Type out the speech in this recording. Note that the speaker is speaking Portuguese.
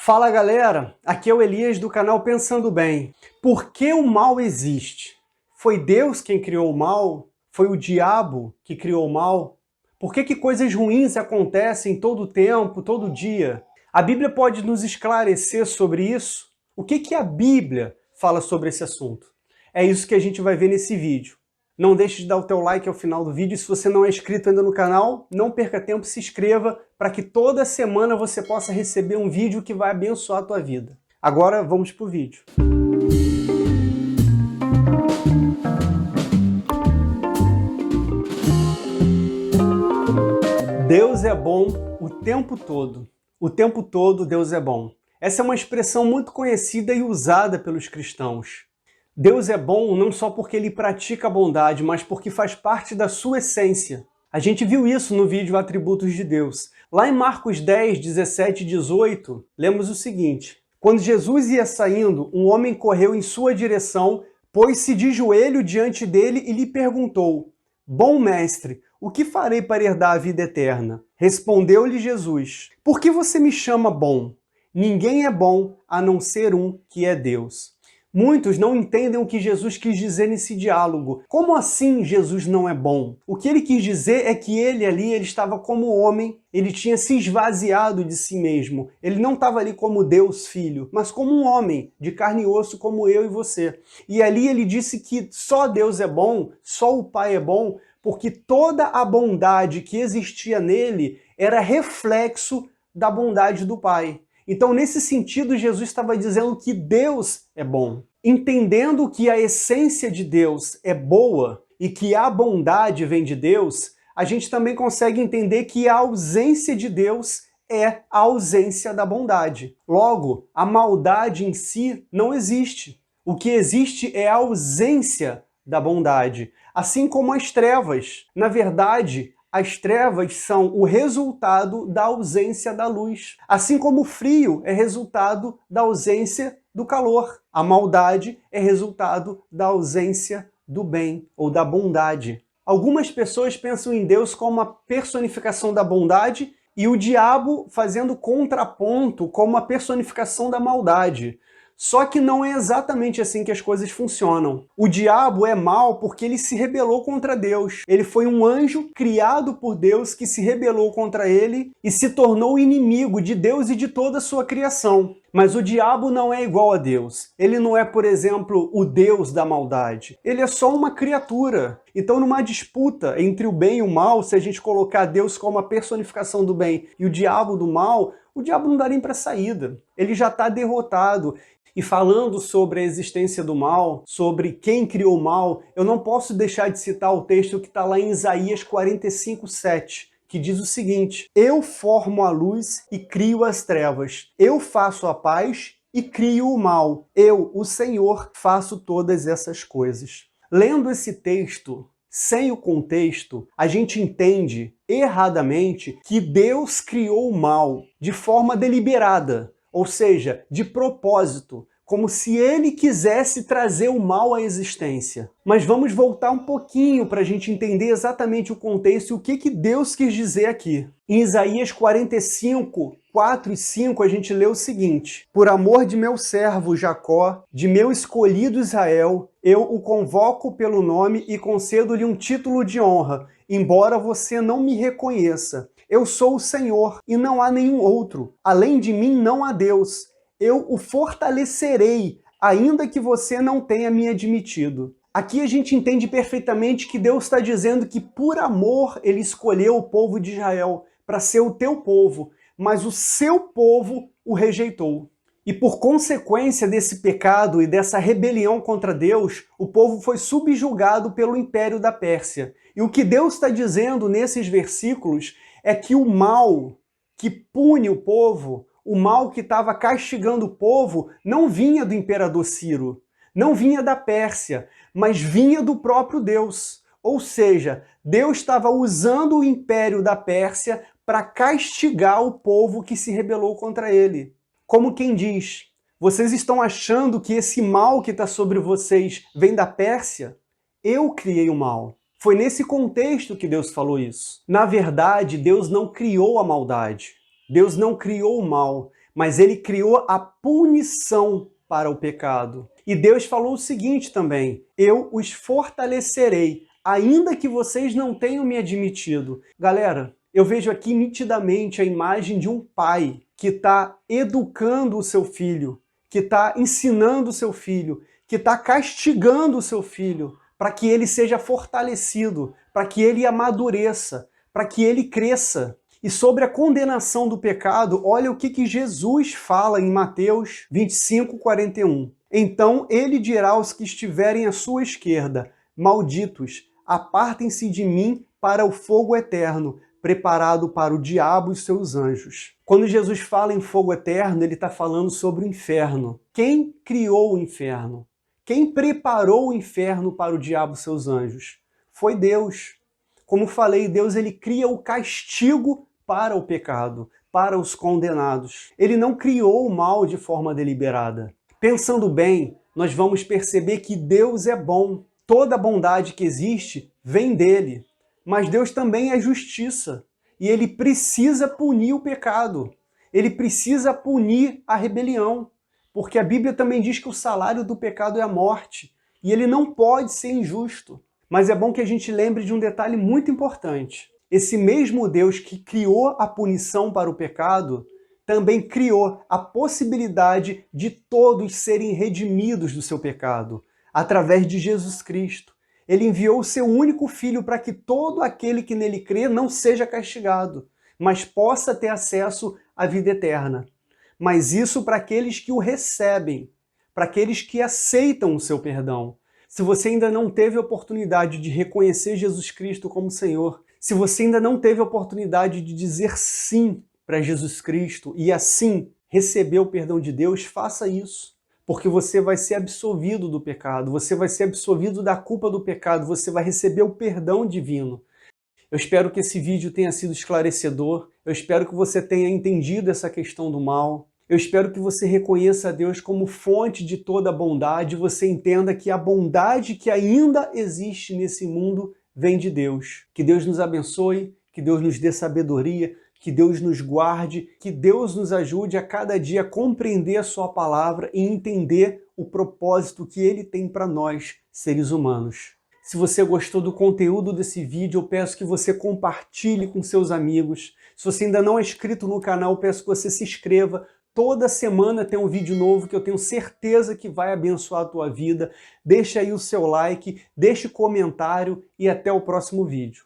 Fala galera, aqui é o Elias do canal Pensando Bem. Por que o mal existe? Foi Deus quem criou o mal? Foi o diabo que criou o mal? Por que coisas ruins acontecem todo tempo, todo dia? A Bíblia pode nos esclarecer sobre isso? O que a Bíblia fala sobre esse assunto? É isso que a gente vai ver nesse vídeo. Não deixe de dar o teu like ao final do vídeo. Se você não é inscrito ainda no canal, não perca tempo, se inscreva para que toda semana você possa receber um vídeo que vai abençoar a tua vida. Agora vamos pro vídeo. Deus é bom o tempo todo. O tempo todo Deus é bom. Essa é uma expressão muito conhecida e usada pelos cristãos. Deus é bom não só porque ele pratica a bondade, mas porque faz parte da sua essência. A gente viu isso no vídeo Atributos de Deus. Lá em Marcos 10, 17 e 18, lemos o seguinte: quando Jesus ia saindo, um homem correu em sua direção, pôs-se de joelho diante dele e lhe perguntou: Bom mestre, o que farei para herdar a vida eterna? Respondeu-lhe Jesus: Por que você me chama bom? Ninguém é bom a não ser um, que é Deus. Muitos não entendem o que Jesus quis dizer nesse diálogo. Como assim Jesus não é bom? O que ele quis dizer é que ele estava como homem, ele tinha se esvaziado de si mesmo. Ele não estava ali como Deus Filho, mas como um homem, de carne e osso como eu e você. E ali ele disse que só Deus é bom, só o Pai é bom, porque toda a bondade que existia nele era reflexo da bondade do Pai. Então, nesse sentido, Jesus estava dizendo que Deus é bom. Entendendo que a essência de Deus é boa e que a bondade vem de Deus, a gente também consegue entender que a ausência de Deus é a ausência da bondade. Logo, a maldade em si não existe. O que existe é a ausência da bondade, assim como as trevas. Na verdade, as trevas são o resultado da ausência da luz. Assim como o frio é resultado da ausência do calor. A maldade é resultado da ausência do bem ou da bondade. Algumas pessoas pensam em Deus como a personificação da bondade e o diabo fazendo contraponto como a personificação da maldade. Só que não é exatamente assim que as coisas funcionam. O diabo é mau porque ele se rebelou contra Deus. Ele foi um anjo criado por Deus que se rebelou contra ele e se tornou inimigo de Deus e de toda a sua criação. Mas o diabo não é igual a Deus. Ele não é, por exemplo, o Deus da maldade. Ele é só uma criatura. Então, numa disputa entre o bem e o mal, se a gente colocar Deus como a personificação do bem e o diabo do mal, o diabo não dá nem para saída. Ele já está derrotado. E falando sobre a existência do mal, sobre quem criou o mal, eu não posso deixar de citar o texto que está lá em Isaías 45:7, que diz o seguinte: Eu formo a luz e crio as trevas. Eu faço a paz e crio o mal. Eu, o Senhor, faço todas essas coisas. Lendo esse texto, sem o contexto, a gente entende erradamente que Deus criou o mal de forma deliberada. Ou seja, de propósito, como se ele quisesse trazer o mal à existência. Mas vamos voltar um pouquinho para a gente entender exatamente o contexto e o que Deus quis dizer aqui. Em Isaías 45, 4 e 5, a gente lê o seguinte: Por amor de meu servo Jacó, de meu escolhido Israel, eu o convoco pelo nome e concedo-lhe um título de honra, embora você não me reconheça. Eu sou o Senhor, e não há nenhum outro. Além de mim não há Deus. Eu o fortalecerei, ainda que você não tenha me admitido. Aqui a gente entende perfeitamente que Deus está dizendo que por amor ele escolheu o povo de Israel para ser o teu povo, mas o seu povo o rejeitou. E por consequência desse pecado e dessa rebelião contra Deus, o povo foi subjugado pelo Império da Pérsia. E o que Deus está dizendo nesses versículos é que o mal que pune o povo, o mal que estava castigando o povo, não vinha do imperador Ciro, não vinha da Pérsia, mas vinha do próprio Deus. Ou seja, Deus estava usando o império da Pérsia para castigar o povo que se rebelou contra ele. Como quem diz: vocês estão achando que esse mal que está sobre vocês vem da Pérsia? Eu criei o mal. Foi nesse contexto que Deus falou isso. Na verdade, Deus não criou a maldade. Deus não criou o mal, mas ele criou a punição para o pecado. E Deus falou o seguinte também: eu os fortalecerei, ainda que vocês não tenham me admitido. Galera, eu vejo aqui nitidamente a imagem de um pai que está educando o seu filho, que está ensinando o seu filho, que está castigando o seu filho, para que ele seja fortalecido, para que ele amadureça, para que ele cresça. E sobre a condenação do pecado, olha o que Jesus fala em Mateus 25:41. Então ele dirá aos que estiverem à sua esquerda: malditos, apartem-se de mim para o fogo eterno, preparado para o diabo e seus anjos. Quando Jesus fala em fogo eterno, ele está falando sobre o inferno. Quem criou o inferno? Quem preparou o inferno para o diabo e seus anjos? Foi Deus. Como falei, Deus ele cria o castigo para o pecado, para os condenados. Ele não criou o mal de forma deliberada. Pensando bem, nós vamos perceber que Deus é bom. Toda a bondade que existe vem dele. Mas Deus também é justiça. E ele precisa punir o pecado. Ele precisa punir a rebelião. Porque a Bíblia também diz que o salário do pecado é a morte. E ele não pode ser injusto. Mas é bom que a gente lembre de um detalhe muito importante. Esse mesmo Deus que criou a punição para o pecado, também criou a possibilidade de todos serem redimidos do seu pecado, através de Jesus Cristo. Ele enviou o seu único Filho para que todo aquele que nele crê não seja castigado, mas possa ter acesso à vida eterna. Mas isso para aqueles que o recebem, para aqueles que aceitam o seu perdão. Se você ainda não teve a oportunidade de reconhecer Jesus Cristo como Senhor, se você ainda não teve a oportunidade de dizer sim para Jesus Cristo e assim receber o perdão de Deus, faça isso. Porque você vai ser absolvido do pecado, você vai ser absolvido da culpa do pecado, você vai receber o perdão divino. Eu espero que esse vídeo tenha sido esclarecedor, eu espero que você tenha entendido essa questão do mal, eu espero que você reconheça a Deus como fonte de toda a bondade, você entenda que a bondade que ainda existe nesse mundo vem de Deus. Que Deus nos abençoe, que Deus nos dê sabedoria, que Deus nos guarde, que Deus nos ajude a cada dia a compreender a sua palavra e entender o propósito que Ele tem para nós, seres humanos. Se você gostou do conteúdo desse vídeo, eu peço que você compartilhe com seus amigos. Se você ainda não é inscrito no canal, eu peço que você se inscreva. Toda semana tem um vídeo novo que eu tenho certeza que vai abençoar a tua vida. Deixa aí o seu like, deixe comentário e até o próximo vídeo.